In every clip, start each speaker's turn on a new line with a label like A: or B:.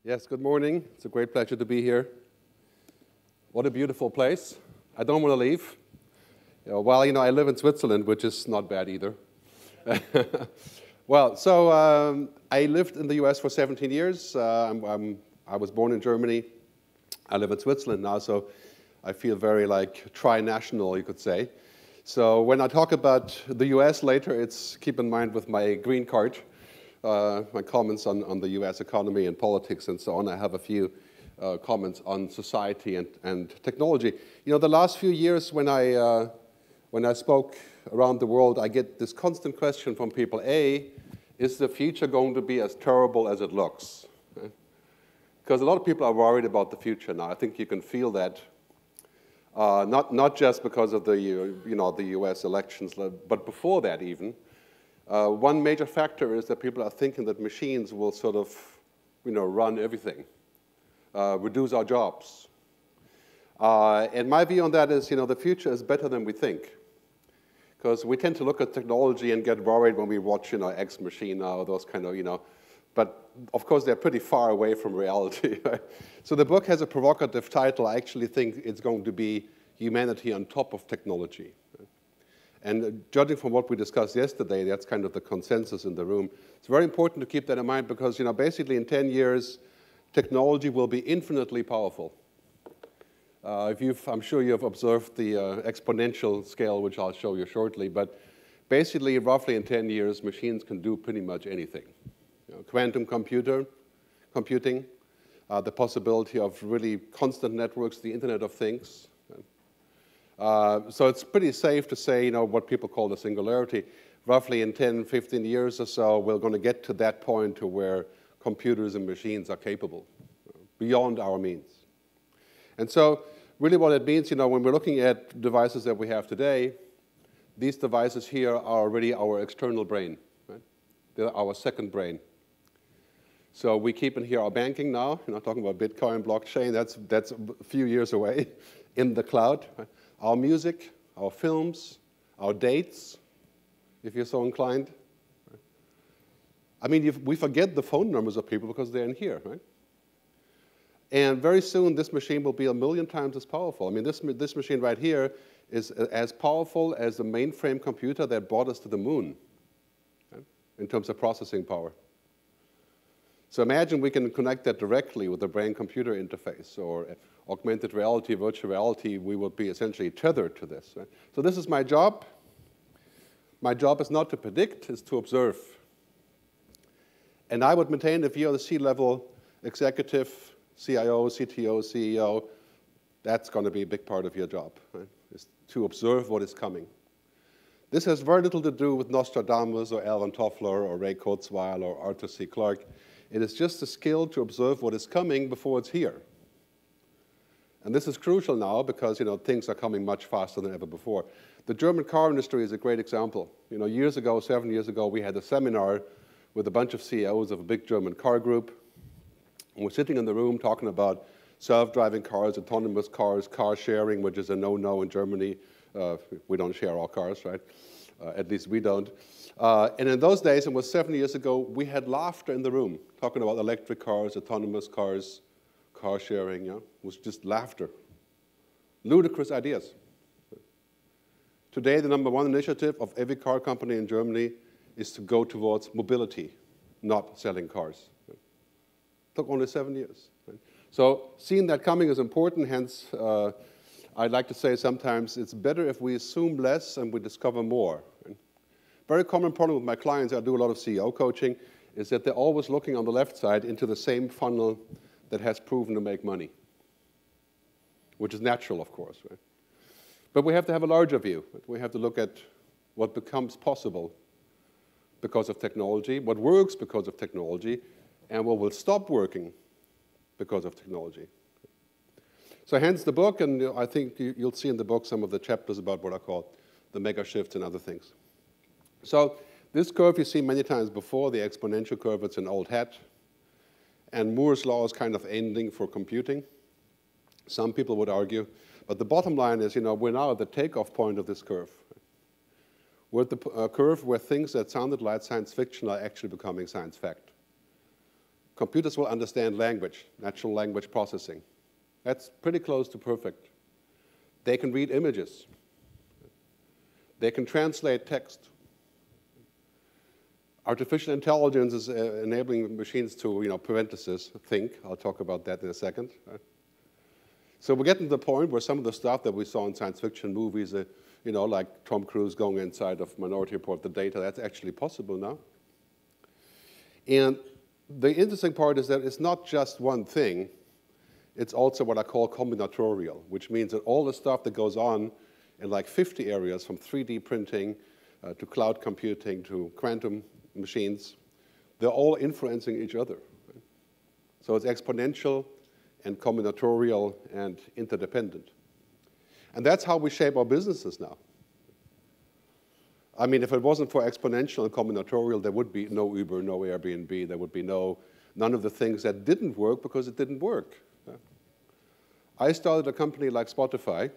A: Yes, good morning. It's a great pleasure to be here. What a beautiful place. I don't want to leave. Well, I live in Switzerland, which is not bad either. Well, so I lived in the US for 17 years. I was born in Germany. I live in Switzerland now, so I feel very like tri-national, you could say. So when I talk about the US later, it's keep in mind with my green card. My comments on the US economy and politics and so on. I have a few comments on society and technology. The last few years when I spoke around the world, I get this constant question from people. A, is the future going to be as terrible as it looks? Because a lot of people are worried about the future now. I think you can feel that. Not just because of the US elections, but before that even. One major factor is that people are thinking that machines will sort of, run everything, reduce our jobs. And my view on that is, the future is better than we think. Because we tend to look at technology and get worried when we watch, X Machina or those kind of, But, of course, they're pretty far away from reality. Right? So the book has a provocative title. I actually think it's going to be Humanity on Top of Technology. And judging from what we discussed yesterday, that's kind of the consensus in the room. It's very important to keep that in mind because, basically in 10 years, technology will be infinitely powerful. I'm sure you've observed the exponential scale, which I'll show you shortly. But basically, roughly in 10 years, machines can do pretty much anything. Quantum computing, the possibility of really constant networks, the Internet of Things. So it's pretty safe to say, what people call the singularity. Roughly in 10, 15 years or so, we're going to get to that point to where computers and machines are capable, beyond our means. And so really what it means, when we're looking at devices that we have today, these devices here are already our external brain. Right? They're our second brain. So we keep in here our banking now, talking about Bitcoin, blockchain, that's a few years away in the cloud. Right? Our music, our films, our dates, if you're so inclined. I mean, we forget the phone numbers of people because they're in here, right? And very soon, this machine will be 1,000,000 times as powerful. I mean, this machine right here is as powerful as the mainframe computer that brought us to the moon, right? In terms of processing power. So imagine we can connect that directly with the brain-computer interface or augmented reality, virtual reality. We will be essentially tethered to this. Right? So this is my job. My job is not to predict, it's to observe. And I would maintain if you're the C-level executive, CIO, CTO, CEO, that's going to be a big part of your job, right? Is to observe what is coming. This has very little to do with Nostradamus or Alvin Toffler or Ray Kurzweil or Arthur C. Clarke. It is just a skill to observe what is coming before it's here. And this is crucial now because, things are coming much faster than ever before. The German car industry is a great example. Years ago, 7 years ago, we had a seminar with a bunch of CEOs of a big German car group. And we're sitting in the room talking about self-driving cars, autonomous cars, car sharing, which is a no-no in Germany. We don't share our cars, right? At least we don't. And in those days, it was 7 years ago, we had laughter in the room, talking about electric cars, autonomous cars, car sharing, It was just laughter. Ludicrous ideas. Today, the #1 initiative of every car company in Germany is to go towards mobility, not selling cars. It took only 7 years. So seeing that coming is important, hence I'd like to say sometimes it's better if we assume less and we discover more. Very common problem with my clients, I do a lot of CEO coaching, is that they're always looking on the left side into the same funnel that has proven to make money, which is natural, of course. Right? But we have to have a larger view. We have to look at what becomes possible because of technology, what works because of technology, and what will stop working because of technology. So hence the book, and I think you'll see in the book some of the chapters about what I call the mega shifts and other things. So this curve you see many times before, the exponential curve, it's an old hat. And Moore's law is kind of ending for computing. Some people would argue. But the bottom line is, we're now at the takeoff point of this curve. We're at the curve where things that sounded like science fiction are actually becoming science fact. Computers will understand language, natural language processing. That's pretty close to perfect. They can read images. They can translate text. Artificial intelligence is enabling machines to, parentheses, think. I'll talk about that in a second. So we're getting to the point where some of the stuff that we saw in science fiction movies, like Tom Cruise going inside of Minority Report, the data, that's actually possible now. And the interesting part is that it's not just one thing. It's also what I call combinatorial, which means that all the stuff that goes on in like 50 areas, from 3D printing to cloud computing to quantum machines, they're all influencing each other. Right? So it's exponential and combinatorial and interdependent. And that's how we shape our businesses now. I mean, if it wasn't for exponential and combinatorial, there would be no Uber, no Airbnb, there would be none of the things that didn't work because it didn't work. I started a company like Spotify.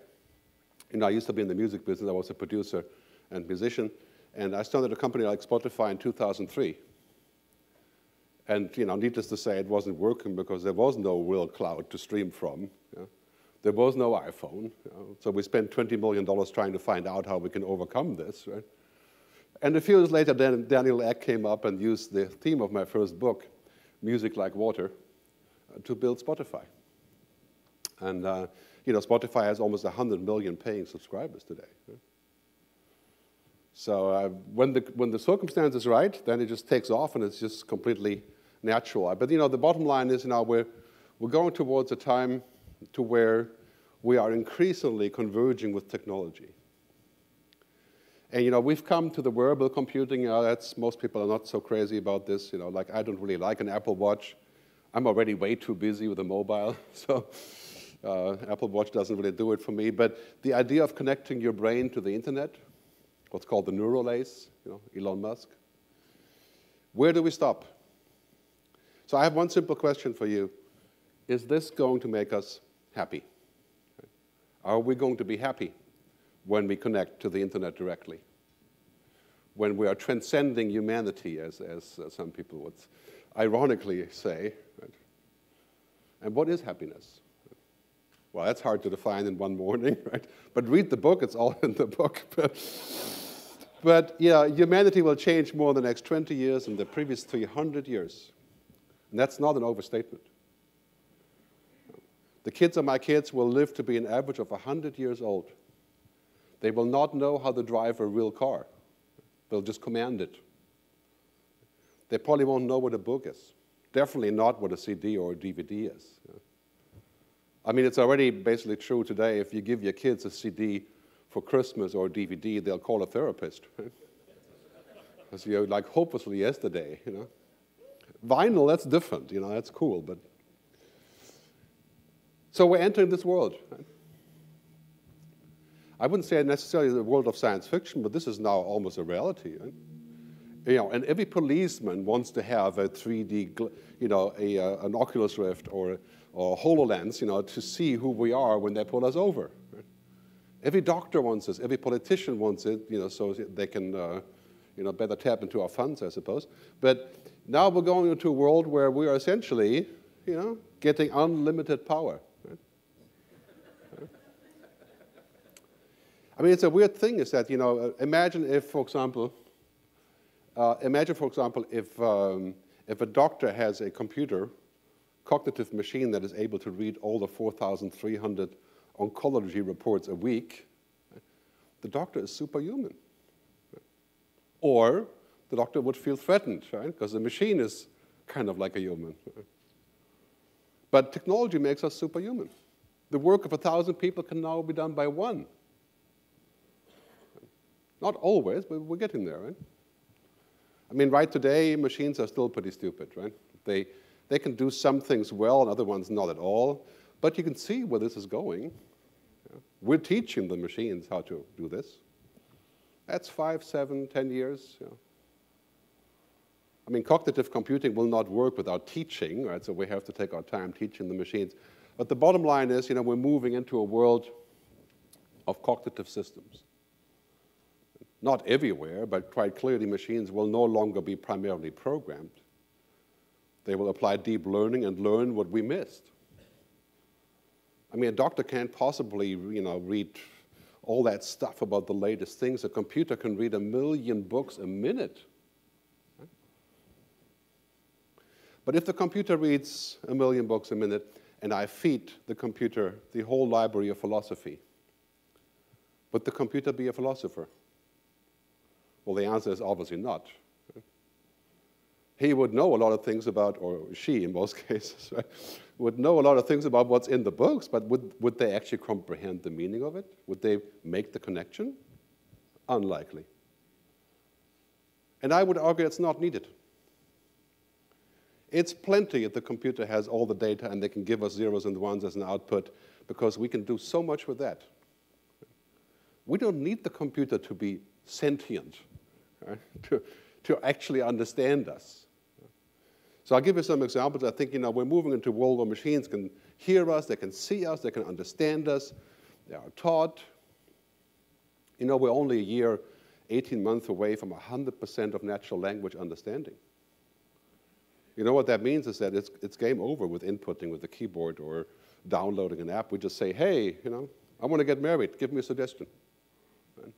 A: I used to be in the music business. I was a producer and musician. And I started a company like Spotify in 2003. And needless to say, it wasn't working because there was no real cloud to stream from. There was no iPhone. So we spent $20 million trying to find out how we can overcome this. Right? And a few years later, then Daniel Ek came up and used the theme of my first book, Music Like Water, to build Spotify. And Spotify has almost 100 million paying subscribers today. Right? So when the circumstance is right, then it just takes off, and it's just completely natural. But the bottom line is now we're going towards a time to where we are increasingly converging with technology. And we've come to the wearable computing. Most people are not so crazy about this. Like I don't really like an Apple Watch. I'm already way too busy with a mobile, so Apple Watch doesn't really do it for me. But the idea of connecting your brain to the internet, what's called the neural lace, Elon Musk. Where do we stop? So I have one simple question for you. Is this going to make us happy? Are we going to be happy when we connect to the internet directly? When we are transcending humanity, as some people would ironically say. Right? And what is happiness? Well, that's hard to define in one morning, right? But read the book, it's all in the book. But humanity will change more in the next 20 years than the previous 300 years. And that's not an overstatement. The kids of my kids will live to be an average of 100 years old. They will not know how to drive a real car. They'll just command it. They probably won't know what a book is. Definitely not what a CD or a DVD is. I mean, it's already basically true today. If you give your kids a CD for Christmas or a DVD, they'll call a therapist. Right? Because you're like hopelessly yesterday. Vinyl, that's different. That's cool. But so we're entering this world. Right? I wouldn't say necessarily the world of science fiction, but this is now almost a reality. Right? And every policeman wants to have a 3D, an Oculus Rift or HoloLens, to see who we are when they pull us over. Right? Every doctor wants this. Every politician wants it, so they can, better tap into our funds, I suppose. But now we're going into a world where we are essentially, getting unlimited power. Right? Right? I mean, it's a weird thing is that, imagine if, for example, if a doctor has a cognitive machine that is able to read all the 4,300 oncology reports a week, right? The doctor is superhuman. Right? Or the doctor would feel threatened, right? Because the machine is kind of like a human. Right? But technology makes us superhuman. The work of 1,000 people can now be done by one. Not always, but we're getting there, right? I mean, right today, machines are still pretty stupid, right? They can do some things well and other ones not at all. But you can see where this is going. We're teaching the machines how to do this. That's 5, 7, 10 years. I mean, cognitive computing will not work without teaching, right? So we have to take our time teaching the machines. But the bottom line is, we're moving into a world of cognitive systems. Not everywhere, but quite clearly machines will no longer be primarily programmed. They will apply deep learning and learn what we missed. I mean, a doctor can't possibly, read all that stuff about the latest things. A computer can read 1 million books a minute. But if the computer reads 1 million books a minute, and I feed the computer the whole library of philosophy, would the computer be a philosopher? Well, the answer is obviously not. He would know a lot of things about, or she in most cases, right, would know a lot of things about what's in the books, but would they actually comprehend the meaning of it? Would they make the connection? Unlikely. And I would argue it's not needed. It's plenty if the computer has all the data and they can give us zeros and ones as an output, because we can do so much with that. We don't need the computer to be sentient, right, to actually understand us. So I'll give you some examples. I think we're moving into a world where machines can hear us, they can see us, they can understand us, they are taught. We're only a year, 18 months away from 100% of natural language understanding. You know what that means is that it's game over with inputting with the keyboard or downloading an app. We just say, hey, I want to get married. Give me a suggestion. Right?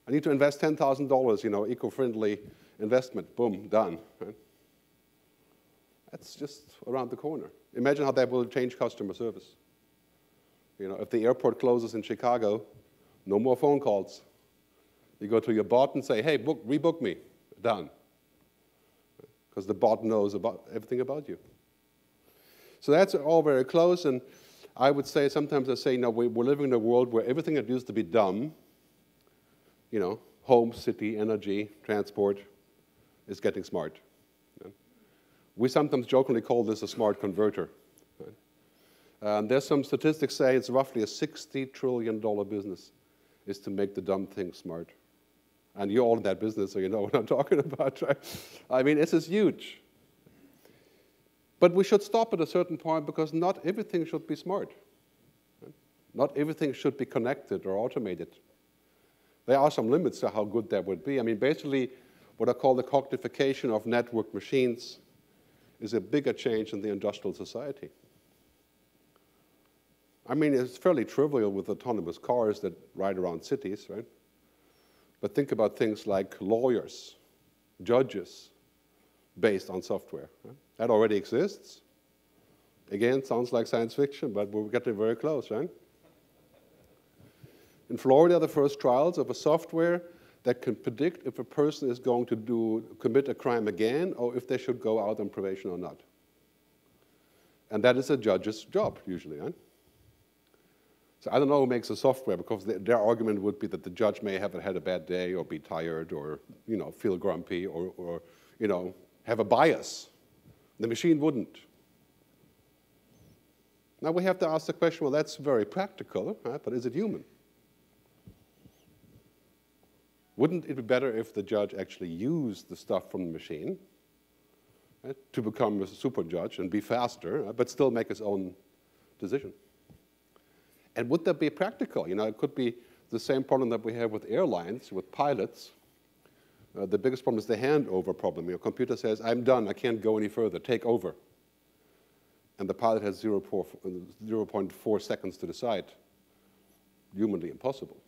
A: I need to invest $10,000, eco-friendly investment. Boom, done. Right? That's just around the corner. Imagine how that will change customer service. If the airport closes in Chicago, no more phone calls. You go to your bot and say, hey, rebook me. Done. Because the bot knows everything about you. So that's all very close, and I would say, sometimes I say, we're living in a world where everything that used to be dumb, home, city, energy, transport, is getting smart. We sometimes jokingly call this a smart converter. There's some statistics say it's roughly a $60 trillion business is to make the dumb things smart. And you're all in that business, so you know what I'm talking about, right? I mean, this is huge. But we should stop at a certain point, because not everything should be smart. Not everything should be connected or automated. There are some limits to how good that would be. I mean, basically, what I call the cognification of network machines is a bigger change in the industrial society. I mean, it's fairly trivial with autonomous cars that ride around cities, right? But think about things like lawyers, judges, based on software. Right? That already exists. Again, sounds like science fiction, but we're getting very close, right? In Florida, the first trials of a software that can predict if a person is going to commit a crime again, or if they should go out on probation or not. And that is a judge's job, usually, right? So I don't know who makes the software, because their argument would be that the judge may have had a bad day, or be tired, or feel grumpy, or have a bias. The machine wouldn't. Now we have to ask the question, well, that's very practical, right? But is it human? Wouldn't it be better if the judge actually used the stuff from the machine, right, to become a super judge and be faster, but still make his own decision? And would that be practical? It could be the same problem that we have with airlines, with pilots. The biggest problem is the handover problem. Your computer says, I'm done, I can't go any further, take over. And the pilot has 0.4 seconds to decide. Humanly impossible.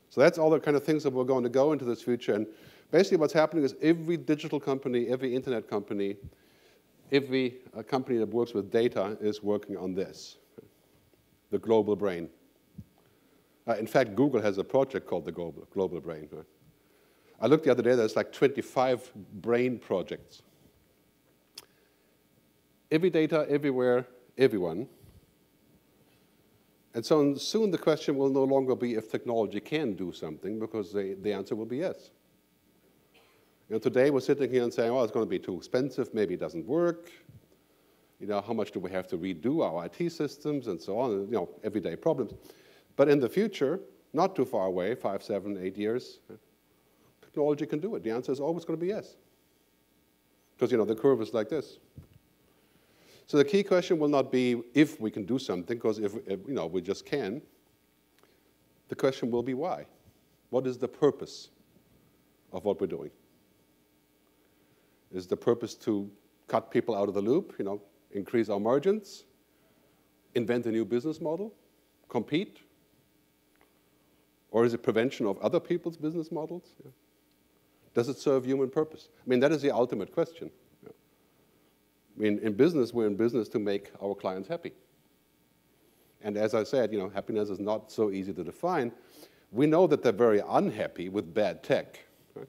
A: So that's all the kind of things that we're going to go into this future. And basically what's happening is every digital company, every internet company, every company that works with data is working on this. The global brain. In fact, Google has a project called the global brain. Right? I looked the other day, there's like 25 brain projects. Every data, everywhere, everyone. And so soon the question will no longer be if technology can do something, because the answer will be yes. Today we're sitting here and saying, oh, it's going to be too expensive, maybe it doesn't work. How much do we have to redo our IT systems and so on, everyday problems. But in the future, not too far away, 5, 7, 8 years, technology can do it. The answer is always going to be yes. Because, the curve is like this. So the key question will not be if we can do something, because if we just can. The question will be why. What is the purpose of what we're doing? Is the purpose to cut people out of the loop, increase our margins, invent a new business model, compete? Or is it prevention of other people's business models? Yeah. Does it serve human purpose? I mean, that is the ultimate question. Yeah. I mean, in business, we're in business to make our clients happy. And as I said, happiness is not so easy to define. We know that they're very unhappy with bad tech. Right?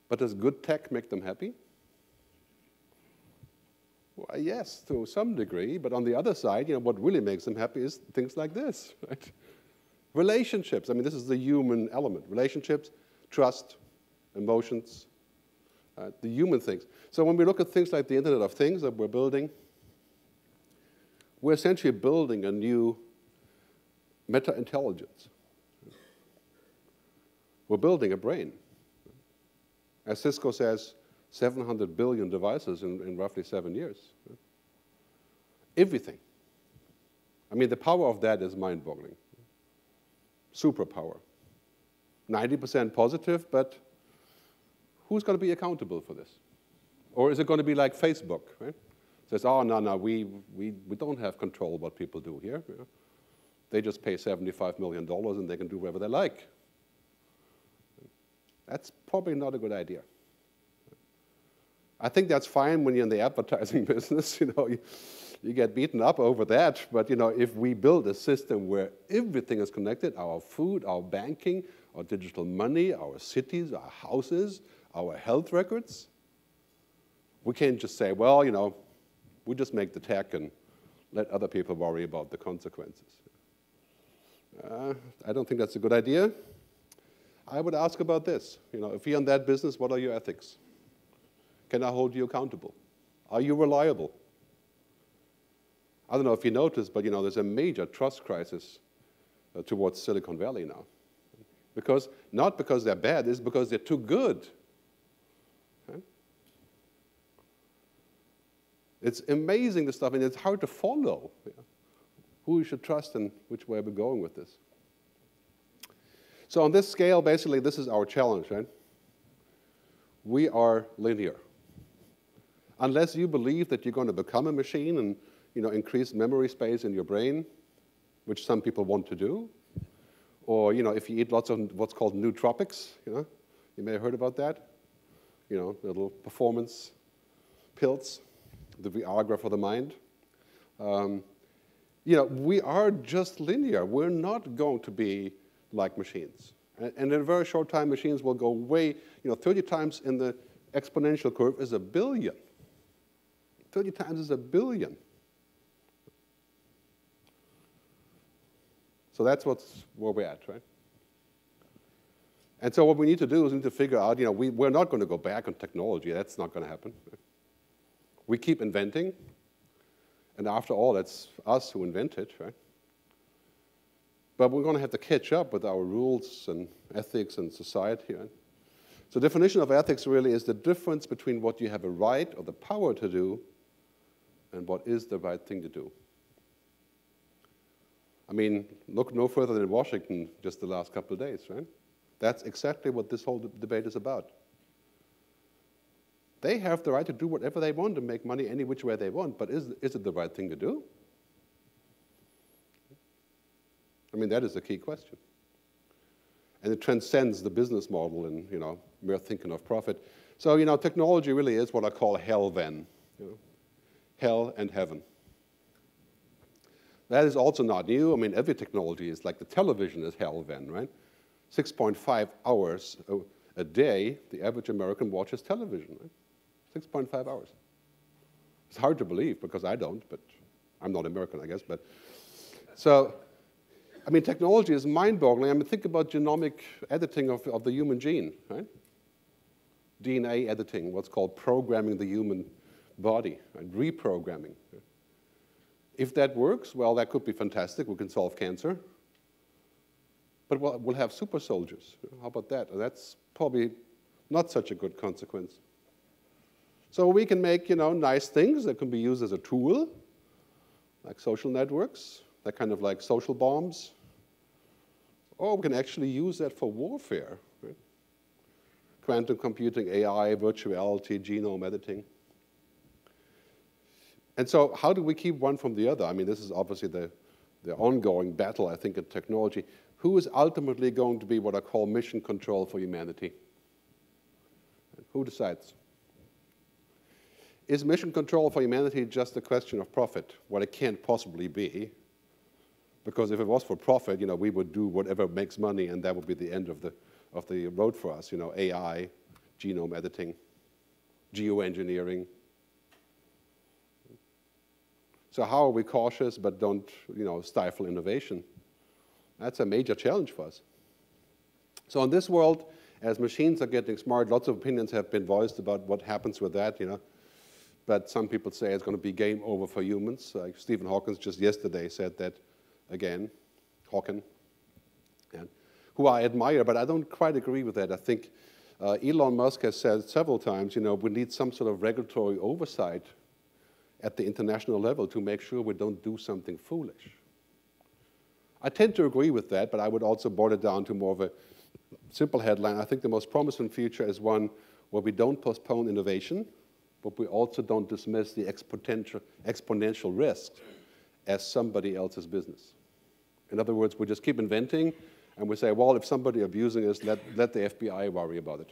A: But does good tech make them happy? Well, yes, to some degree. But on the other side, what really makes them happy is things like this. Right? Relationships. I mean, this is the human element. Relationships, trust, emotions, the human things. So when we look at things like the Internet of Things that we're building, we're essentially building a new meta-intelligence. We're building a brain. As Cisco says, 700 billion devices in roughly 7 years. Everything. I mean, the power of that is mind-boggling. Superpower. 90% positive, but who's going to be accountable for this? Or is it going to be like Facebook, right? Says, oh, no, we don't have control what people do here. They just pay $75 million and they can do whatever they like. That's probably not a good idea. I think that's fine when you're in the advertising business. You get beaten up over that. But if we build a system where everything is connected, our food, our banking, our digital money, our cities, our houses, our health records, we can't just say, well, we just make the tech and let other people worry about the consequences. I don't think that's a good idea. I would ask about this. If you're in that business, what are your ethics? Can I hold you accountable? Are you reliable? I don't know if you noticed, but there's a major trust crisis towards Silicon Valley now. Not because they're bad, it's because they're too good. Okay? It's amazing, the stuff, and it's hard to follow who you should trust and which way we're going with this. So on this scale, basically, this is our challenge, right? We are linear. Unless you believe that you're going to become a machine and increase memory space in your brain, which some people want to do, or if you eat lots of what's called nootropics, you may have heard about that, little performance pills, the Viagra for the mind. We are just linear. We're not going to be like machines. And in a very short time, machines will go way, 30 times in the exponential curve is 1 billion. 30 times is 1 billion. So that's where we're at, right? And so what we need to do is we need to figure out, we're not going to go back on technology. That's not going to happen. We keep inventing. And after all, it's us who invent it, right? But we're going to have to catch up with our rules and ethics and society. Right? So the definition of ethics really is the difference between what you have a right or the power to do and what is the right thing to do. I mean, look no further than Washington just the last couple of days, right? That's exactly what this whole debate is about. They have the right to do whatever they want and make money any which way they want, but is it the right thing to do? I mean, that is the key question. And it transcends the business model and, mere thinking of profit. So, technology really is what I call hell-ven. Hell and heaven. That is also not new. I mean, every technology is like the television is hell-ven, right? 6.5 hours a day, the average American watches television, right? 6.5 hours. It's hard to believe because I don't, but I'm not American, I guess. But so, I mean, technology is mind-boggling. I mean, think about genomic editing of the human gene, right? DNA editing, what's called programming the human body, right? Reprogramming. Right? If that works, well, that could be fantastic. We can solve cancer. But we'll have super soldiers. How about that? That's probably not such a good consequence. So we can make, nice things that can be used as a tool, like social networks. They're kind of like social bombs. Or we can actually use that for warfare. Right? quantum computing, AI, virtuality, genome editing. And so how do we keep one from the other? I mean, this is obviously the ongoing battle, I think, in technology. Who is ultimately going to be what I call mission control for humanity? Who decides? Is mission control for humanity just a question of profit? Well, it can't possibly be, because if it was for profit, we would do whatever makes money, and that would be the end of the road for us. AI, genome editing, geoengineering. So how are we cautious but don't, stifle innovation? That's a major challenge for us. So in this world, as machines are getting smart, lots of opinions have been voiced about what happens with that, But some people say it's going to be game over for humans. Like Stephen Hawking just yesterday said that again, Hawking, who I admire, but I don't quite agree with that. I think Elon Musk has said several times, we need some sort of regulatory oversight at the international level to make sure we don't do something foolish. I tend to agree with that, but I would also boil it down to more of a simple headline. I think the most promising future is one where we don't postpone innovation, but we also don't dismiss the exponential risks as somebody else's business. In other words, we just keep inventing, and we say, well, if somebody abusing us, let the FBI worry about it.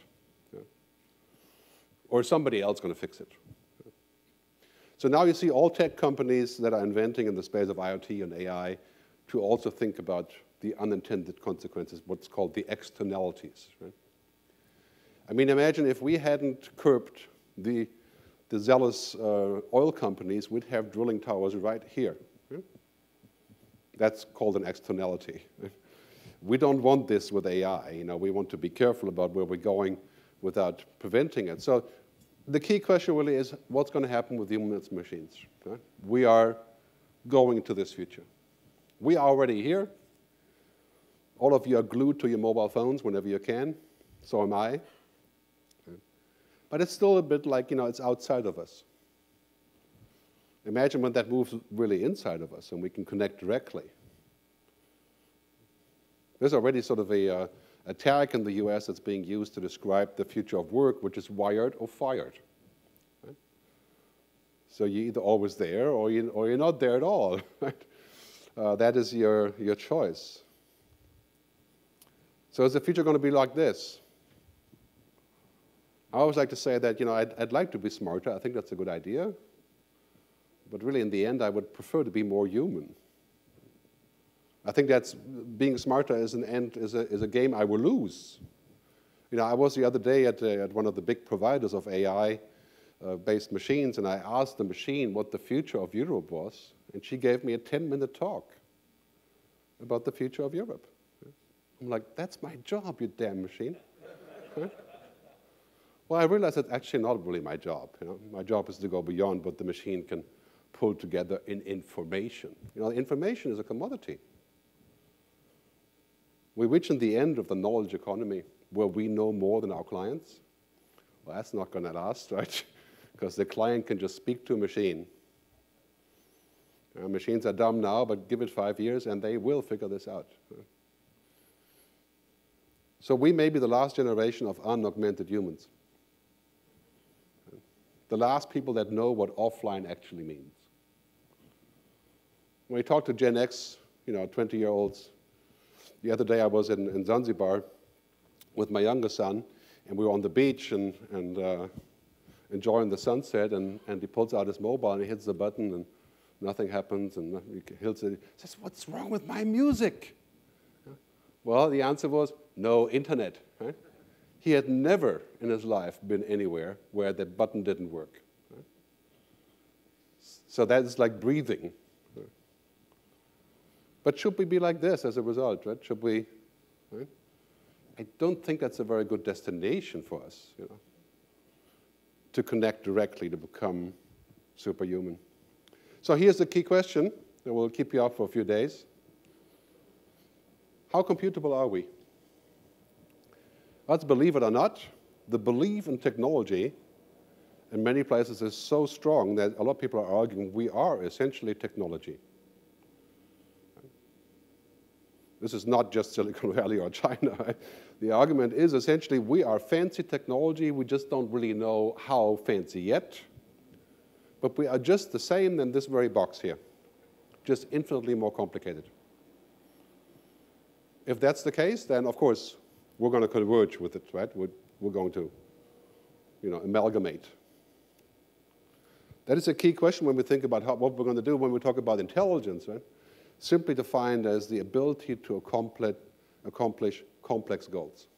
A: Or somebody else going to fix it. So now you see all tech companies that are inventing in the space of IoT and AI to also think about the unintended consequences, what's called the externalities. Right? I mean, imagine if we hadn't curbed the zealous oil companies, we'd have drilling towers right here. Right? That's called an externality. Right? We don't want this with AI. We want to be careful about where we're going without preventing it. So the key question really is, what's going to happen with humans and machines? Right? We are going to this future. We are already here. All of you are glued to your mobile phones whenever you can. So am I. But it's still a bit like, it's outside of us. Imagine when that moves really inside of us and we can connect directly. There's already sort of a tag in the US that's being used to describe the future of work, which is wired or fired. Right? So you're either always there or you're not there at all. Right? That is your choice. So is the future going to be like this? I always like to say that, I'd like to be smarter. I think that's a good idea. But really, in the end, I would prefer to be more human. I think that's being smarter is a game I will lose. I was the other day at one of the big providers of AI-based machines, and I asked the machine what the future of Europe was, and she gave me a 10-minute talk about the future of Europe. I'm like, that's my job, you damn machine. Right? Well, I realized that's actually not really my job. My job is to go beyond what the machine can pull together in information. Information is a commodity. We reach in the end of the knowledge economy where we know more than our clients. Well, that's not going to last, right? Because the client can just speak to a machine. Machines are dumb now, but give it 5 years and they will figure this out. So we may be the last generation of unaugmented humans. The last people that know what offline actually means. When we talk to Gen X, 20-year-olds, the other day I was in Zanzibar with my younger son, and we were on the beach and enjoying the sunset, and he pulls out his mobile and he hits the button and nothing happens, and he says, what's wrong with my music? Well, the answer was, no internet. Right? He had never in his life been anywhere where that button didn't work. Right? So that is like breathing. Right? But should we be like this as a result? Right? Should we? Right? I don't think that's a very good destination for us, to connect directly, to become superhuman. So here's the key question that will keep you up for a few days. How computable are we? Let's believe it or not, the belief in technology in many places is so strong that a lot of people are arguing we are essentially technology. This is not just Silicon Valley or China. Right? The argument is essentially we are fancy technology. We just don't really know how fancy yet. But we are just the same in this very box here, just infinitely more complicated. If that's the case, then of course we're going to converge with it, right? We're going to, amalgamate. That is a key question when we think about what we're going to do when we talk about intelligence, right? Simply defined as the ability to accomplish complex goals.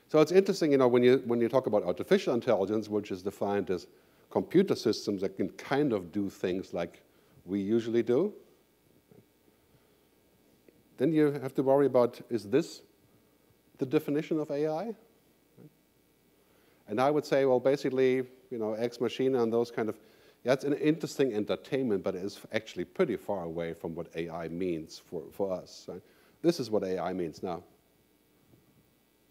A: So it's interesting, when you talk about artificial intelligence, which is defined as computer systems that can kind of do things like we usually do, then you have to worry about, is this the definition of AI? And I would say, well, basically, Ex Machina and those kind of, that's an interesting entertainment, but it is actually pretty far away from what AI means for us. Right? This is what AI means now.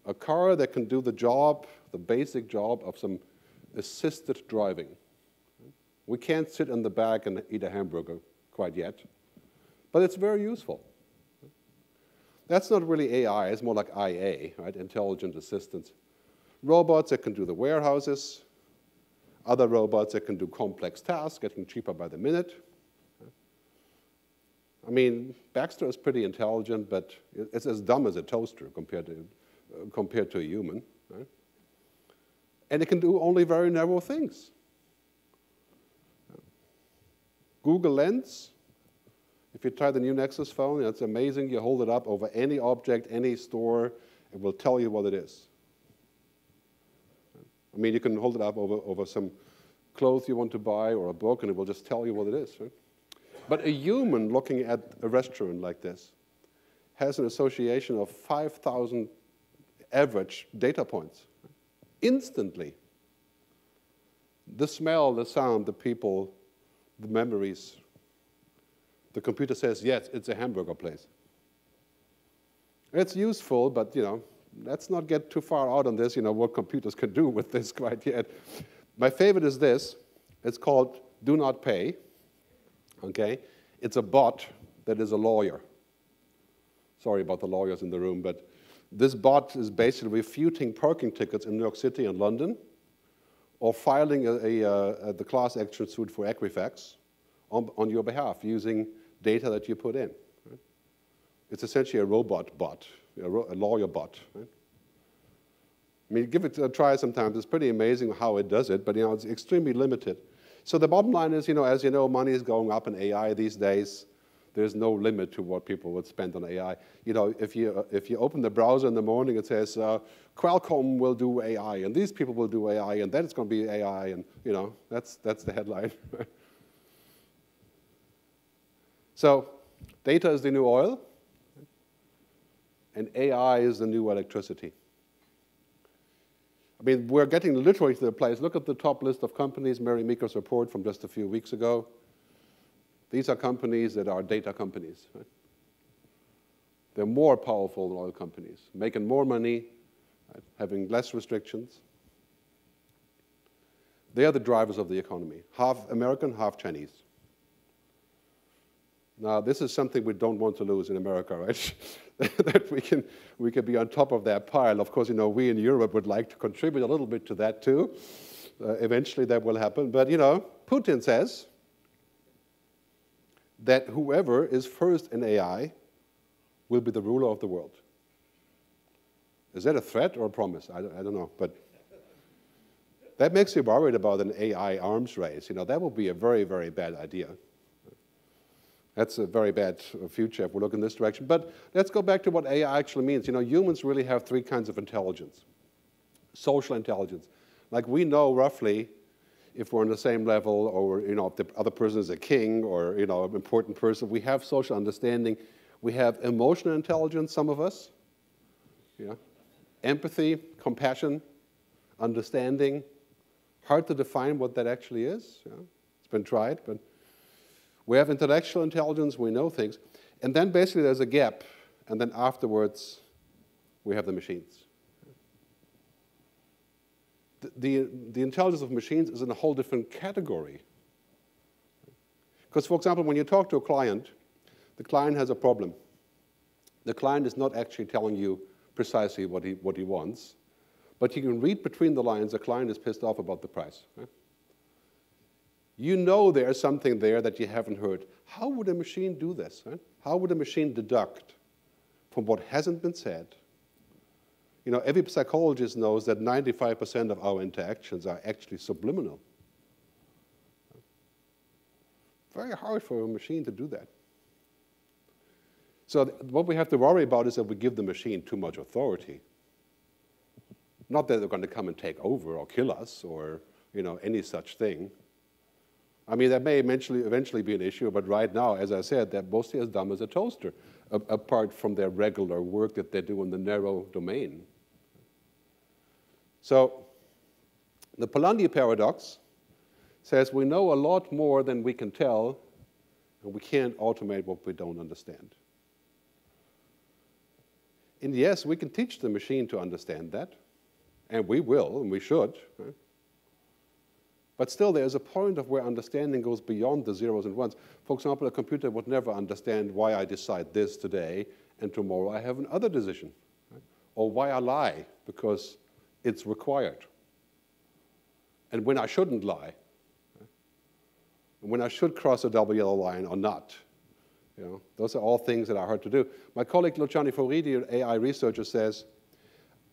A: A car that can do the job, the basic job of some assisted driving. We can't sit in the back and eat a hamburger quite yet, but it's very useful. That's not really AI, it's more like IA, right? Intelligent assistance. Robots that can do the warehouses, other robots that can do complex tasks, getting cheaper by the minute. I mean, Baxter is pretty intelligent, but it's as dumb as a toaster compared to a human. Right? And it can do only very narrow things. Google Lens, if you try the new Nexus phone, it's amazing. You hold it up over any object, any store, it will tell you what it is. I mean, you can hold it up over some clothes you want to buy or a book, and it will just tell you what it is. Right? But a human looking at a restaurant like this has an association of 5,000 average data points. Instantly. The smell, the sound, the people, the memories. The computer says, yes, it's a hamburger place. It's useful, but, let's not get too far out on this, what computers can do with this quite yet. My favorite is this. It's called Do Not Pay. Okay? It's a bot that is a lawyer. Sorry about the lawyers in the room, but this bot is basically refuting parking tickets in New York City and London, or filing the class action suit for Equifax on your behalf using data that you put in. Right? It's essentially a robot bot. A lawyer bot. Right? I mean, give it a try sometimes. It's pretty amazing how it does it, but it's extremely limited. So the bottom line is, as you know, money is going up in AI these days. There's no limit to what people would spend on AI. If you open the browser in the morning, it says Qualcomm will do AI, and these people will do AI, and then it's going to be AI, and that's the headline. So, data is the new oil. And AI is the new electricity. I mean, we're getting literally to the place. Look at the top list of companies, Mary Meeker's report from just a few weeks ago. These are companies that are data companies. Right? They're more powerful than oil companies, making more money, right? Having less restrictions. They are the drivers of the economy, half American, half Chinese. Now, this is something we don't want to lose in America, right? That we can be on top of that pile. Of course, we in Europe would like to contribute a little bit to that too. Eventually, that will happen. But Putin says that whoever is first in AI will be the ruler of the world. Is that a threat or a promise? I don't know, but that makes you worried about an AI arms race. That would be a very, very bad idea. That's a very bad future if we look in this direction. But let's go back to what AI actually means. Humans really have three kinds of intelligence. Social intelligence. Like we know roughly if we're on the same level, or if the other person is a king or an important person. We have social understanding. We have emotional intelligence, some of us. Empathy, compassion, understanding. Hard to define what that actually is. It's been tried, but we have intellectual intelligence, we know things, and then basically there's a gap, and then afterwards we have the machines. The intelligence of machines is in a whole different category. Because, for example, when you talk to a client, the client has a problem. The client is not actually telling you precisely what he wants, but you can read between the lines the client is pissed off about the price. Right? You know there's something there that you haven't heard. How would a machine do this? Right? How would a machine deduct from what hasn't been said? You know, every psychologist knows that 95% of our interactions are actually subliminal. Very hard for a machine to do that. So what we have to worry about is that we give the machine too much authority. Not that they're going to come and take over or kill us or, you know, any such thing. I mean, that may eventually be an issue, but right now, as I said, they're mostly as dumb as a toaster, apart from their regular work that they do in the narrow domain. So the Polanyi paradox says we know a lot more than we can tell, and we can't automate what we don't understand. And yes, we can teach the machine to understand that, and we will, and we should. Right? But still, there's a point of where understanding goes beyond the zeros and ones. For example, a computer would never understand why I decide this today, and tomorrow I have another decision. Right? Or why I lie, because it's required. And when I shouldn't lie. Right? And when I should cross a double yellow line or not. You know, those are all things that are hard to do. My colleague Luciani Foridi, an AI researcher, says,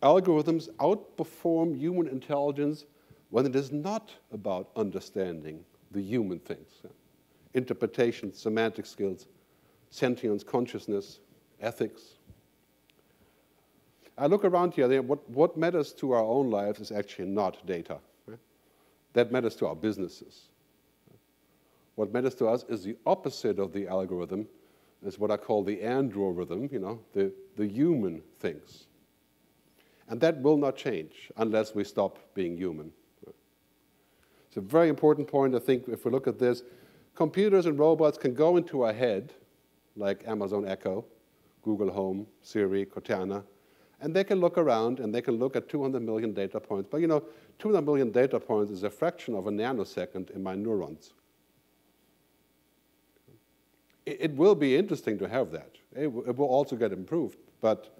A: algorithms outperform human intelligence when it is not about understanding the human things. Interpretation, semantic skills, sentience, consciousness, ethics. I look around here, what matters to our own lives is actually not data. Right? That matters to our businesses. What matters to us is the opposite of the algorithm, is what I call the androrithm, you know, the human things. And that will not change unless we stop being human. It's a very important point, I think, if we look at this. Computers and robots can go into our head, like Amazon Echo, Google Home, Siri, Cortana, and they can look around and they can look at 200 million data points. But you know, 200 million data points is a fraction of a nanosecond in my neurons. It will be interesting to have that. It will also get improved, but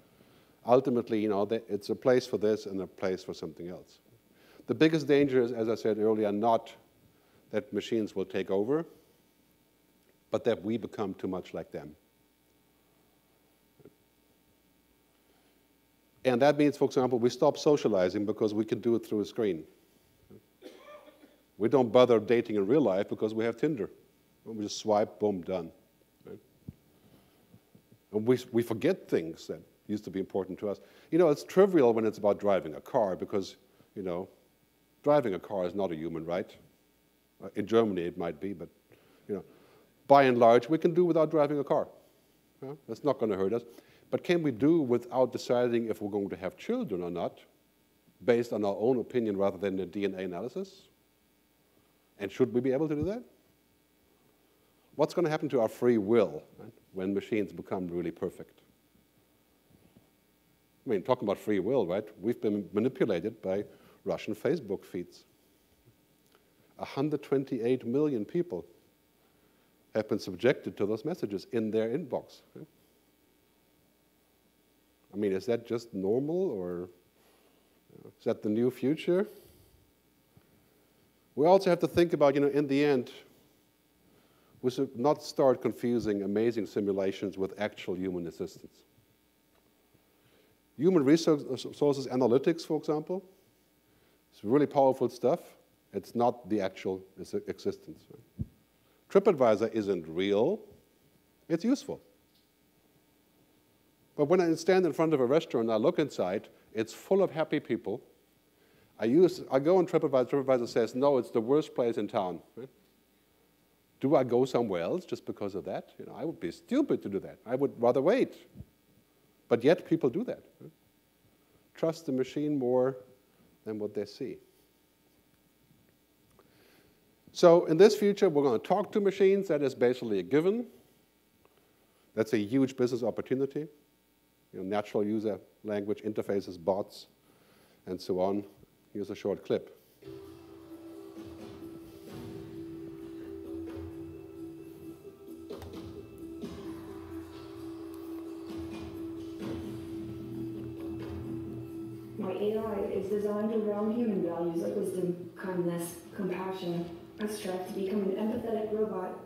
A: ultimately, you know, it's a place for this and a place for something else. The biggest danger is, as I said earlier, not that machines will take over, but that we become too much like them. And that means, for example, we stop socializing because we can do it through a screen. We don't bother dating in real life because we have Tinder. We just swipe, boom, done. Right? And we forget things that used to be important to us. You know, it's trivial when it's about driving a car because, you know, driving a car is not a human right. In Germany it might be, but, you know, by and large, we can do without driving a car. Yeah? That's not going to hurt us. But can we do without deciding if we're going to have children or not, based on our own opinion rather than a DNA analysis? And should we be able to do that? What's going to happen to our free will, right, when machines become really perfect? I mean, talking about free will, right? We've been manipulated by Russian Facebook feeds. 128 million people have been subjected to those messages in their inbox. Right? I mean, is that just normal, or is that the new future? We also have to think about, you know, in the end, we should not start confusing amazing simulations with actual human assistance. Human resources analytics, for example, it's really powerful stuff. It's not the actual existence. Right? TripAdvisor isn't real. It's useful. But when I stand in front of a restaurant and I look inside, it's full of happy people. I go on TripAdvisor. TripAdvisor says, no, it's the worst place in town. Right? Do I go somewhere else just because of that? You know, I would be stupid to do that. I would rather wait. But yet people do that. Right? Trust the machine more than what they see. So in this future, we're going to talk to machines. That is basically a given. That's a huge business opportunity. You know, natural user language interfaces, bots, and so on. Here's a short clip.
B: My AI is designed around human values like wisdom, kindness, compassion. I strive to become an empathetic robot.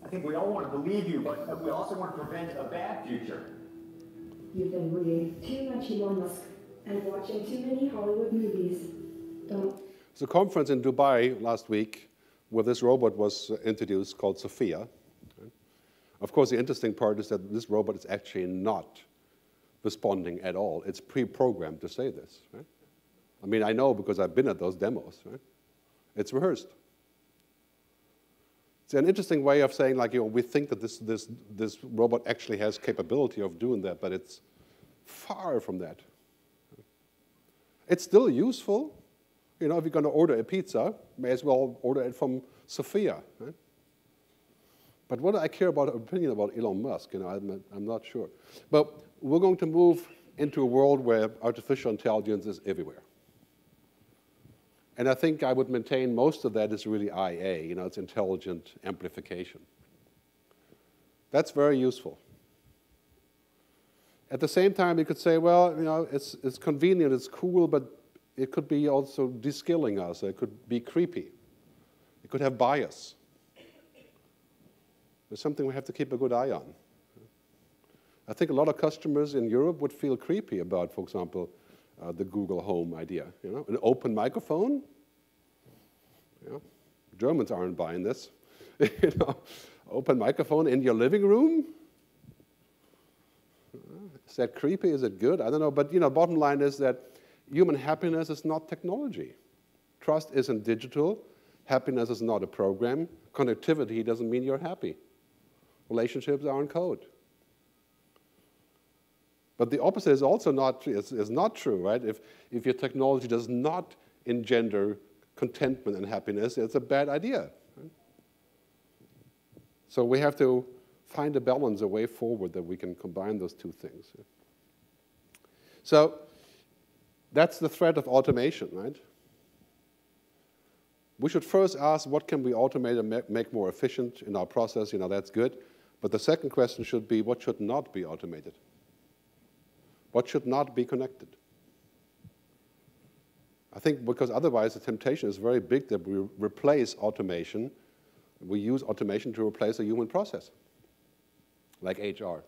C: I think we all want to believe you, but we also want to prevent a bad future.
B: You've been reading too much Elon Musk and watching too many Hollywood movies. Don't.
A: There's a conference in Dubai last week where this robot was introduced called Sophia. Of course, the interesting part is that this robot is actually not responding at all. It's pre-programmed to say this. Right? I mean, I know because I've been at those demos. Right? It's rehearsed. It's an interesting way of saying, like, we think that this robot actually has capability of doing that, but it's far from that. It's still useful. If you're going to order a pizza, may as well order it from Sophia. Right? But what do I care about an opinion about Elon Musk? I'm not sure. But we're going to move into a world where artificial intelligence is everywhere. And I think I would maintain most of that is really IA, it's intelligent amplification. That's very useful. At the same time, you could say, well, it's convenient, it's cool, but it could be also de-skilling us. It could be creepy. It could have bias. There's something we have to keep a good eye on. I think a lot of customers in Europe would feel creepy about, for example, the Google Home idea. An open microphone. Germans aren't buying this. Open microphone in your living room. Is that creepy? Is it good? I don't know. But bottom line is that human happiness is not technology. Trust isn't digital. Happiness is not a program. Connectivity doesn't mean you're happy. Relationships aren't code. But the opposite is also not true, right? If your technology does not engender contentment and happiness, it's a bad idea. Right? So we have to find a balance, a way forward that we can combine those two things. So that's the threat of automation, right? We should first ask, what can we automate and make more efficient in our process? That's good. But the second question should be, what should not be automated? What should not be connected? I think because otherwise the temptation is very big that we replace automation. We use automation to replace a human process, like HR,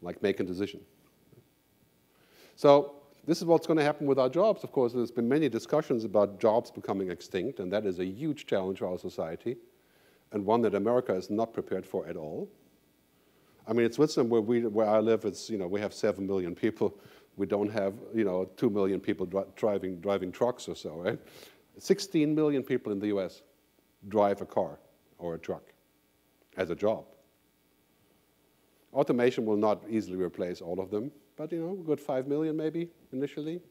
A: like making a decision. So this is what's going to happen with our jobs. Of course, there's been many discussions about jobs becoming extinct, and that is a huge challenge for our society, and one that America is not prepared for at all. I mean, in Switzerland, where I live, it's, we have 7 million people. We don't have 2 million people driving trucks or so, right? 16 million people in the US drive a car or a truck as a job. Automation will not easily replace all of them, but a good 5 million maybe initially.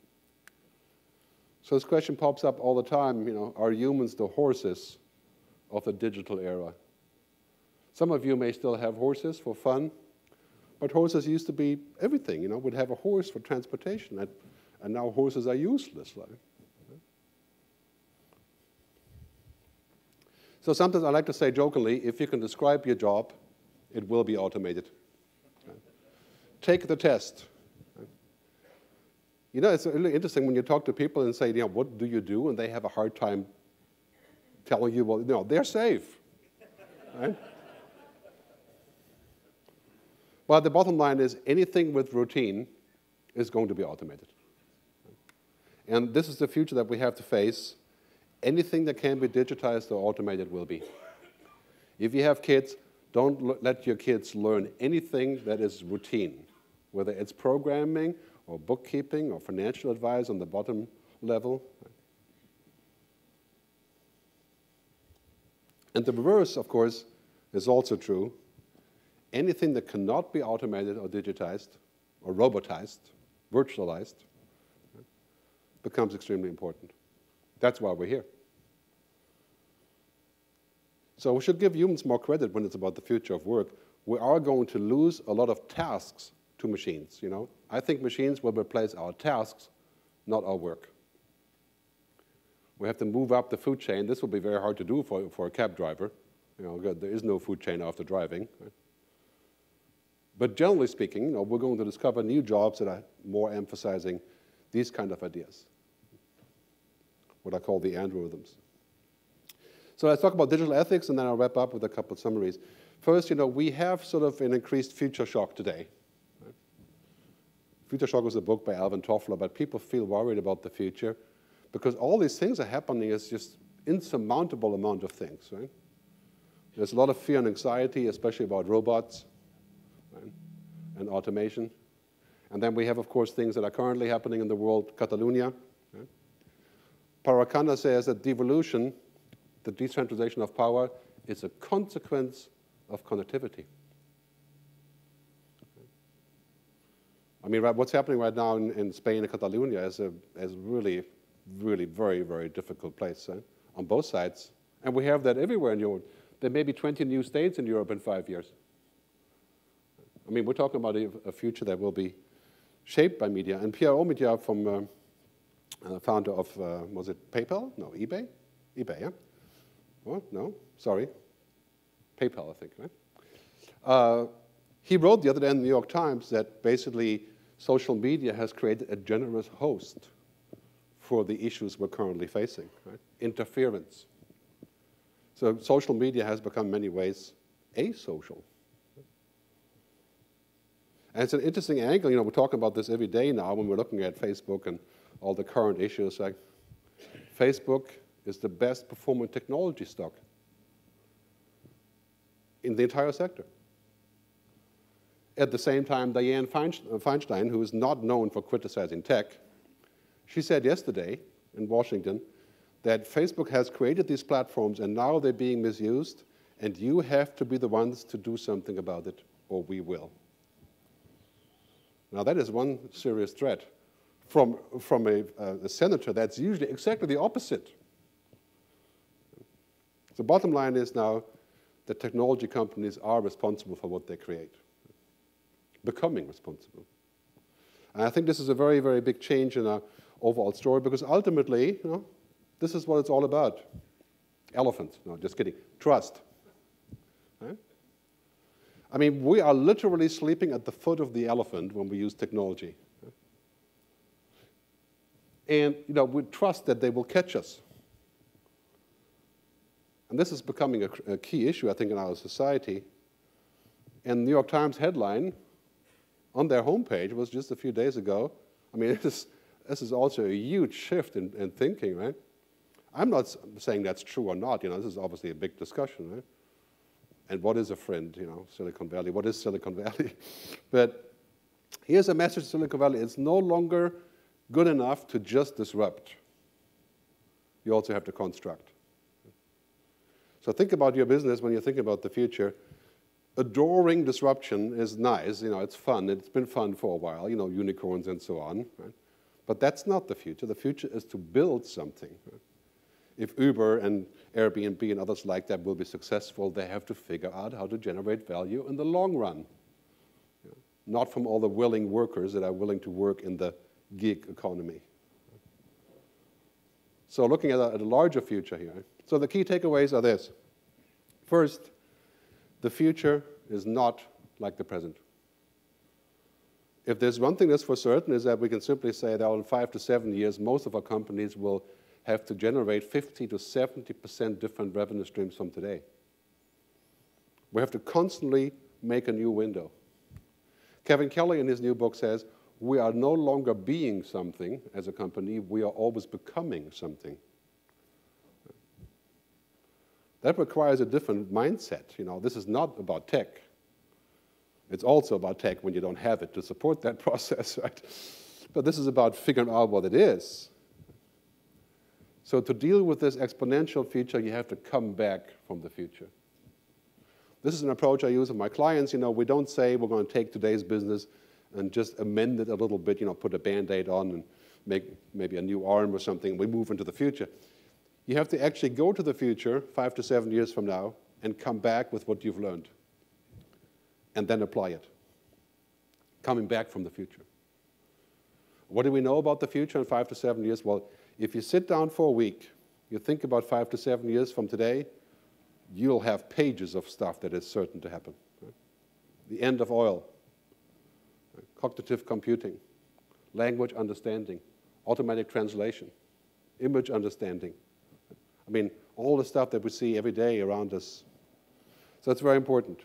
A: So this question pops up all the time, are humans the horses of the digital era? Some of you may still have horses for fun, but horses used to be everything. We'd have a horse for transportation, and now horses are useless. Right? So sometimes I like to say jokingly, if you can describe your job, it will be automated. Right? Take the test. Right? It's really interesting when you talk to people and say, what do you do? And they have a hard time telling you, well, they're safe. Right? Well, the bottom line is anything with routine is going to be automated. And this is the future that we have to face. Anything that can be digitized or automated will be. If you have kids, don't let your kids learn anything that is routine, whether it's programming or bookkeeping or financial advice on the bottom level. And the reverse, of course, is also true. Anything that cannot be automated or digitized or robotized, virtualized, becomes extremely important. That's why we're here. So we should give humans more credit when it's about the future of work. We are going to lose a lot of tasks to machines. I think machines will replace our tasks, not our work. We have to move up the food chain. This will be very hard to do for a cab driver. There is no food chain after driving. Right? But generally speaking, we're going to discover new jobs that are more emphasizing these kind of ideas, what I call the algorithms. So let's talk about digital ethics, and then I'll wrap up with a couple of summaries. First, we have sort of an increased future shock today. Right? Future Shock was a book by Alvin Toffler, but people feel worried about the future because all these things are happening. It's just insurmountable amount of things. Right? There's a lot of fear and anxiety, especially about robots, right? And automation. And then we have, of course, things that are currently happening in the world, Catalonia. Right? Paracana says that devolution, the decentralization of power, is a consequence of connectivity. I mean, what's happening right now in Spain and Catalonia is really, really very, very difficult place on both sides. And we have that everywhere in Europe. There may be 20 new states in Europe in 5 years. I mean, we're talking about a future that will be shaped by media. And Pierre Omidyar, founder of, was it PayPal? No, eBay? eBay, yeah? Oh, no, sorry. PayPal, I think, right? He wrote the other day in the New York Times that basically social media has created a generous host for the issues we're currently facing, right? Interference. So social media has become in many ways asocial. And it's an interesting angle. We're talking about this every day now when we're looking at Facebook and all the current issues. Like Facebook is the best performing technology stock in the entire sector. At the same time, Dianne Feinstein, who is not known for criticizing tech, she said yesterday in Washington that Facebook has created these platforms and now they're being misused, and you have to be the ones to do something about it, or we will. Now that is one serious threat from a senator that's usually exactly the opposite. The bottom line is now that technology companies are responsible for what they create, becoming responsible. And I think this is a very, very big change in our overall story because ultimately, this is what it's all about. Elephant, no, just kidding, trust. Right? I mean, we are literally sleeping at the foot of the elephant when we use technology. And we trust that they will catch us. And this is becoming a key issue, I think, in our society. And the New York Times headline on their homepage was just a few days ago. I mean, this is also a huge shift in thinking, right? I'm not saying that's true or not. This is obviously a big discussion, right? And what is a friend, Silicon Valley? What is Silicon Valley? But here's a message to Silicon Valley. It's no longer good enough to just disrupt. You also have to construct. So think about your business when you think about the future. Adoring disruption is nice. It's fun. It's been fun for a while, unicorns and so on. Right? But that's not the future. The future is to build something. Right? If Uber and Airbnb and others like that will be successful, they have to figure out how to generate value in the long run. Not from all the willing workers that are willing to work in the gig economy. So looking at a larger future here. So the key takeaways are this. First, the future is not like the present. If there's one thing that's for certain is that we can simply say that in 5 to 7 years, most of our companies will have to generate 50 to 70% different revenue streams from today. We have to constantly make a new window. Kevin Kelly in his new book says, we are no longer being something as a company, we are always becoming something. That requires a different mindset. This is not about tech. It's also about tech when you don't have it to support that process, right? But this is about figuring out what it is. So to deal with this exponential future, you have to come back from the future. This is an approach I use with my clients. We don't say we're going to take today's business and just amend it a little bit, put a Band-Aid on and make maybe a new arm or something, and we move into the future. You have to actually go to the future 5 to 7 years from now and come back with what you've learned and then apply it, coming back from the future. What do we know about the future in 5 to 7 years? Well, if you sit down for a week, you think about 5 to 7 years from today, you'll have pages of stuff that is certain to happen. Right? The end of oil, cognitive computing, language understanding, automatic translation, image understanding. I mean, all the stuff that we see every day around us. So it's very important.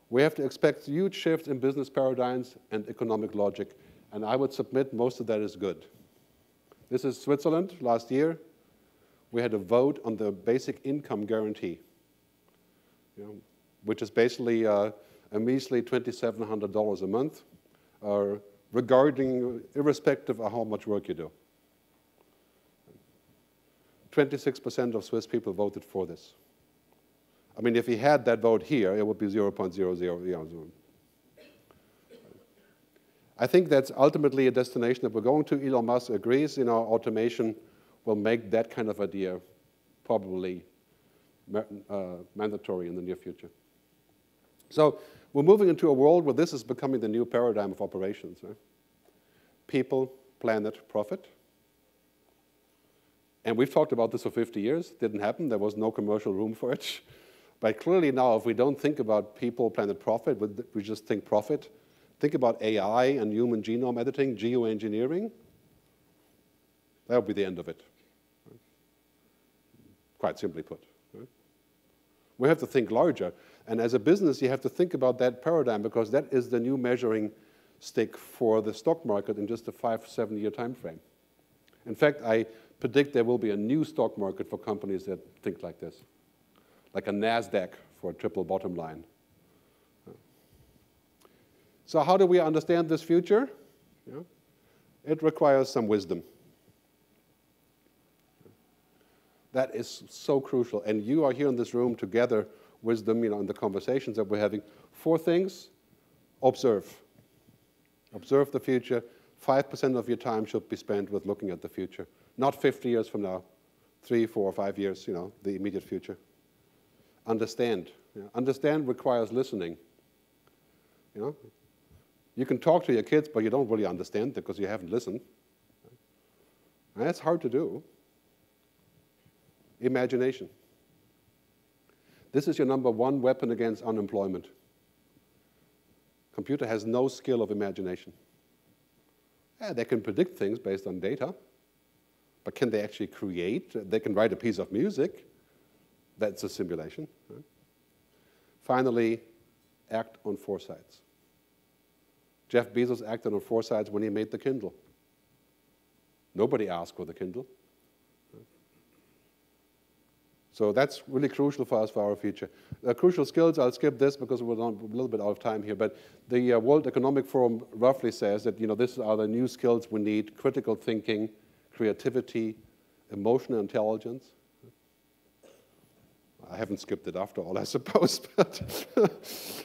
A: We have to expect huge shifts in business paradigms and economic logic, and I would submit most of that is good. This is Switzerland last year. We had a vote on the basic income guarantee, which is basically a measly $2,700 a month, irrespective of how much work you do. 26% of Swiss people voted for this. I mean, if we had that vote here, it would be 0.00. I think that's ultimately a destination that we're going to. Elon Musk agrees, automation will make that kind of idea probably mandatory in the near future. So we're moving into a world where this is becoming the new paradigm of operations. Right? People, planet, profit. And we've talked about this for 50 years. Didn't happen. There was no commercial room for it. But clearly now, if we don't think about people, planet, profit, we just think profit. Think about AI and human genome editing, geoengineering. That would be the end of it. Right? Quite simply put. Right? We have to think larger. And as a business, you have to think about that paradigm because that is the new measuring stick for the stock market in just a 5-7 year time frame. In fact, I predict there will be a new stock market for companies that think like this, like a NASDAQ for a triple bottom line. So how do we understand this future? It requires some wisdom. That is so crucial. And you are here in this room to gather wisdom, in the conversations that we're having. 4 things. Observe. Observe the future. 5% of your time should be spent with looking at the future. Not 50 years from now, 3, 4, 5 years, the immediate future. Understand. Understand requires listening. You can talk to your kids, but you don't really understand because you haven't listened. And that's hard to do. Imagination. This is your #1 weapon against unemployment. Computer has no skill of imagination. Yeah, they can predict things based on data, but can they actually create? They can write a piece of music. That's a simulation. Right? Finally, act on foresights. Jeff Bezos acted on foresights when he made the Kindle. Nobody asked for the Kindle. So that's really crucial for us for our future. Crucial skills, I'll skip this because we're a little bit out of time here, but the World Economic Forum roughly says that these are the new skills we need: critical thinking, creativity, emotional intelligence. I haven't skipped it after all, I suppose. But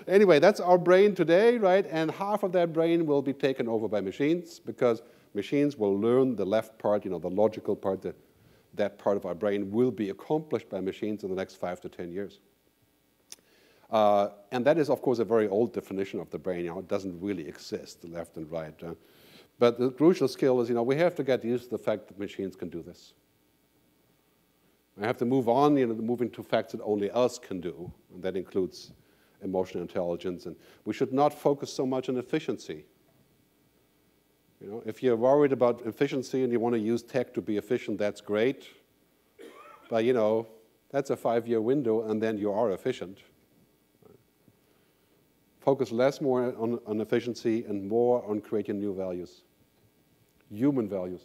A: anyway, that's our brain today, right? And half of that brain will be taken over by machines because machines will learn the left part, the logical part, that part of our brain will be accomplished by machines in the next 5 to 10 years. And that is, of course, a very old definition of the brain. It doesn't really exist, the left and right. But the crucial skill is, we have to get used to the fact that machines can do this. I have to move on, moving to facts that only us can do, and that includes emotional intelligence. And we should not focus so much on efficiency. If you're worried about efficiency and you want to use tech to be efficient, that's great. But, that's a 5-year window, and then you are efficient. Focus more on efficiency and more on creating new values, human values.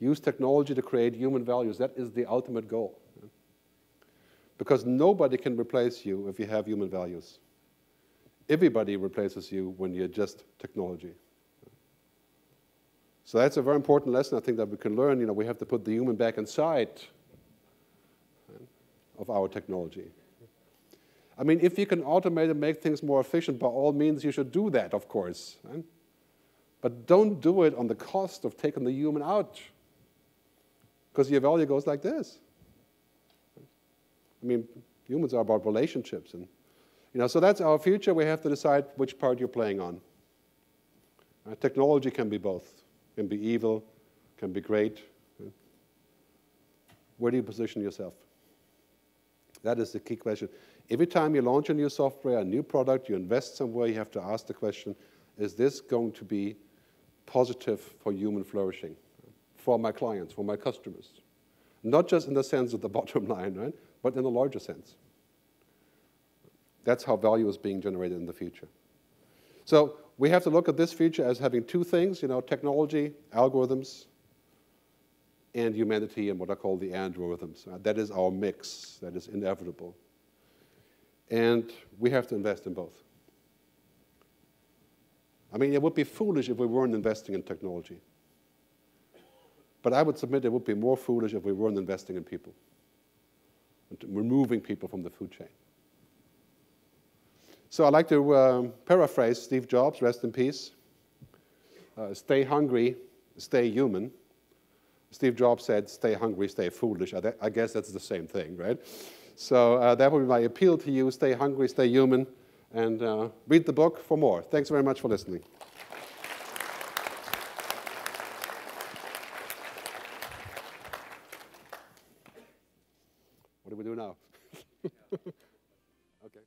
A: Use technology to create human values. That is the ultimate goal. Because nobody can replace you if you have human values. Everybody replaces you when you're just technology. So that's a very important lesson I think that we can learn. We have to put the human back inside of our technology. I mean, if you can automate and make things more efficient, by all means, you should do that, of course. Right? But don't do it on the cost of taking the human out. Because your value goes like this. I mean, humans are about relationships. And, so that's our future. We have to decide which part you're playing on. Technology can be both. Can be evil, can be great. Where do you position yourself? That is the key question. every time you launch a new software, a new product, you invest somewhere, you have to ask the question, is this going to be positive for human flourishing, for my clients, for my customers? Not just in the sense of the bottom line, right? But in a larger sense. That's how value is being generated in the future. So we have to look at this future as having two things, technology, algorithms, and humanity, and what I call the androrithms. That is our mix. That is inevitable. And we have to invest in both. I mean, it would be foolish if we weren't investing in technology. But I would submit it would be more foolish if we weren't investing in people, removing people from the food chain. So I'd like to paraphrase Steve Jobs, rest in peace. Stay hungry, stay human. Steve Jobs said, stay hungry, stay foolish. I guess that's the same thing, right? So that would be my appeal to you. Stay hungry, stay human, and read the book for more. Thanks very much for listening. What do we do now? Okay.